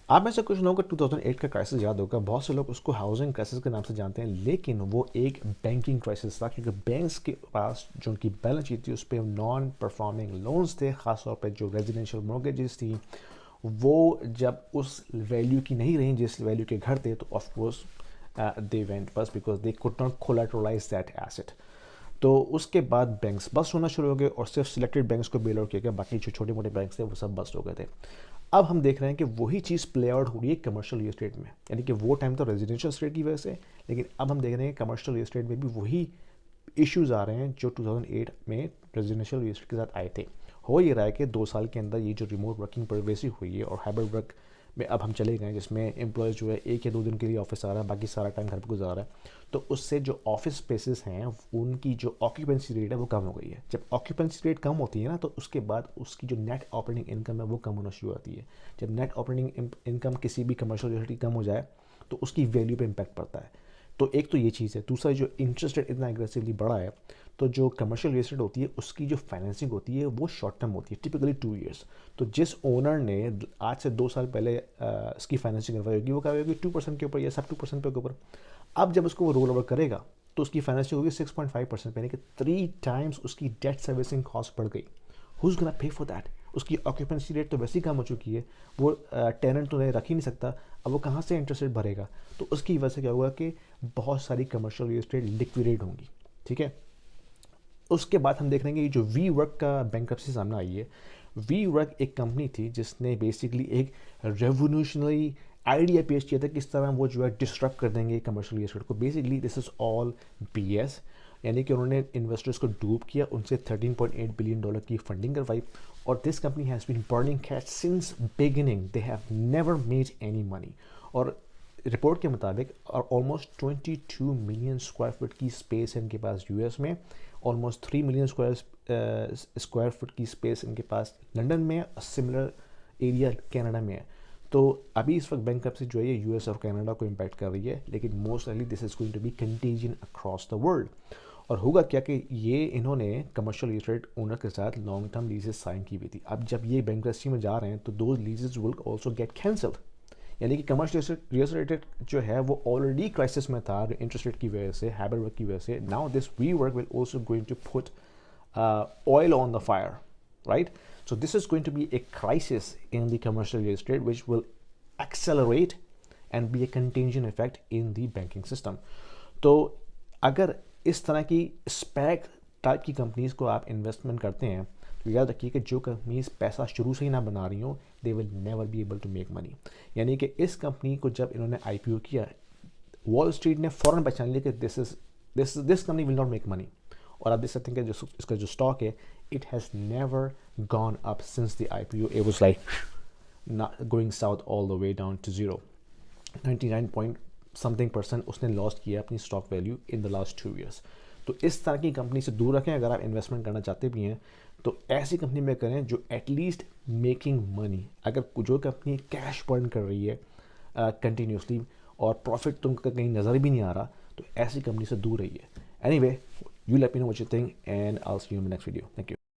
आप में से कुछ लोगों को 2008 का क्राइसिस याद होगा, बहुत से लोग उसको हाउसिंग क्राइसिस के नाम से जानते हैं, लेकिन वो एक बैंकिंग क्राइसिस था क्योंकि बैंक्स के पास जो उनकी बैलेंस शीट थी उस पर नॉन परफॉर्मिंग लोन्स थे, खासतौर पर जो रेजिडेंशियल मॉर्गेजेस थी वो जब उस वैल्यू की नहीं रही जिस वैल्यू के घर थे, तो ऑफकोर्स दे वेंट बस because they could not collateralise that asset. तो उसके बाद बैंक्स बस्ट होना शुरू हो गए और सिर्फ सिलेक्टेड बैंक्स को बेल आउट किया गया, बाकी जो छोटे मोटे बैंक्स थे वो सब बस्ट हो गए थे। अब हम देख रहे हैं कि वही चीज़ प्ले आउट हो रही है कमर्शियल रियल एस्टेट में, यानी कि वो टाइम तो रेजिडेंशियल एस्टेट की वजह से, लेकिन अब हम देख रहे हैं कमर्शियल रियल एस्टेट में भी वही इश्यूज आ रहे हैं जो 2008 में रेजिडेंशियल रियल एस्टेट के साथ आए थे। हो ये रहा है कि 2 साल के अंदर ये जो रिमोट वर्किंग परवेसिव हुई है और हाइब्रिड वर्क में अब हम चले गए जिसमें एम्प्लॉयज़ जो है 1 या 2 दिन के लिए ऑफिस आ रहा है, बाकी सारा टाइम घर पर गुजार रहा है, तो उससे जो ऑफिस स्पेसेस हैं उनकी जो ऑक्यूपेंसी रेट है वो कम हो गई है। जब ऑक्यूपेंसी रेट कम होती है ना, तो उसके बाद उसकी जो नेट ऑपरेटिंग इनकम है वो कम होना शुरू होती है। जब नेट ऑपरेटिंग इनकम किसी भी कमर्शियल यूनिट की कम हो जाए तो उसकी वैल्यू पे इम्पैक्ट पड़ता है। तो एक तो ये चीज़ है, दूसरा जो इंटरेस्ट रेट इतना एग्रेसिवली बढ़ा है, तो जो कमर्शियल रियल एस्टेट होती है उसकी जो फाइनेंसिंग होती है वो शॉर्ट टर्म होती है, टिपिकली 2 ईयर्स। तो जिस ओनर ने आज से 2 साल पहले इसकी फाइनेंसिंग करवाई होगी वो करवाई होगी 2% के ऊपर या सब 2% के ऊपर। अब जब उसको वो रोल ओवर करेगा तो उसकी फाइनेंसिंग होगी 6.5%, यानी कि 3 टाइम्स उसकी डेट सर्विसिंग कॉस्ट बढ़ गई। Whose gonna pay for that? उसकी ऑक्यूपेंसी रेट तो वैसे ही कम हो चुकी है, वो टेनेंट तो रख ही नहीं सकता, अब वो कहाँ से इंटरेस्ट रेट भरेगा? तो उसकी वजह से क्या हुआ कि बहुत सारी कमर्शियल रियल एस्टेट लिक्विडेट होंगी। ठीक है, उसके बाद हम देख रहे हैं कि जो वी वर्क का बैंक्रप्सी सामने आई है। वी वर्क एक कंपनी थी जिसने बेसिकली एक रेवोल्यूशनरी आइडिया पेश किया था किस तरह वो जो है डिस्टर्ब कर देंगे कमर्शियल रियल एस्टेट को। Basically this is all BS, यानी कि उन्होंने इन्वेस्टर्स को डूब किया, उनसे $13.8 बिलियन की फंडिंग करवाई, और this company has been burning cash since beginning, they have never made any money. और रिपोर्ट के मुताबिक ऑलमोस्ट 22 मिलियन स्क्वायर फुट की स्पेस है इनके पास यूएस में, ऑलमोस्ट 3 मिलियन स्क्वायर फुट की स्पेस इनके पास लंदन में, सिमिलर एरिया कनाडा में है। तो अभी इस वक्त बैंक्रप्सी जो है ये यूएस और कनाडा को इम्पैक्ट कर रही है, लेकिन most likely this is going to be contagion across the world. और होगा क्या कि ये इन्होंने कमर्शियल रियल एस्टेट ओनर के साथ लॉन्ग टर्म लीजेस साइन की हुई थी। अब जब ये बैंक्रप्सी में जा रहे हैं तो दो लीजेस विल ऑल्सो गेट कैंसल्ड, यानी कि कमर्शियल रियल एस्टेट जो है वो ऑलरेडी क्राइसिस में था इंटरेस्ट रेट की वजह से, हाइब्रिड वर्क की वजह से। Now this WeWork will also going to put oil on the fire, right? So this is going to be a crisis in the commercial real estate, which will accelerate and be a contagion effect in the banking system. तो अगर इस तरह की SPAC type की companies को आप investment करते हैं तो याद रखिए कि जो कंपनीज पैसा शुरू से ही ना बना रही हो, they will never be able to make money. यानी कि इस कंपनी को जब इन्होंने IPO किया, वॉल स्ट्रीट ने फ़ौरन पहचान लिया कि this company will not make money. और आप देख सकते हैं कि जो इसका जो स्टॉक है, it has never gone up since the IPO। It was like going south all the way down to zero. 99 point something % उसने लॉस्ट किया अपनी stock value in the last 2 years. तो इस तरह की कंपनी से दूर रखें। अगर आप इन्वेस्टमेंट करना चाहते भी हैं तो ऐसी कंपनी में करें जो एटलीस्ट मेकिंग मनी। अगर जो कंपनी कैश बर्न कर रही है कंटिन्यूसली और प्रॉफिट तुमको कहीं नज़र भी नहीं आ रहा, तो ऐसी कंपनी से दूर रहिए। Anyway, you let me know what you think and I'll see you in the next video. Thank you.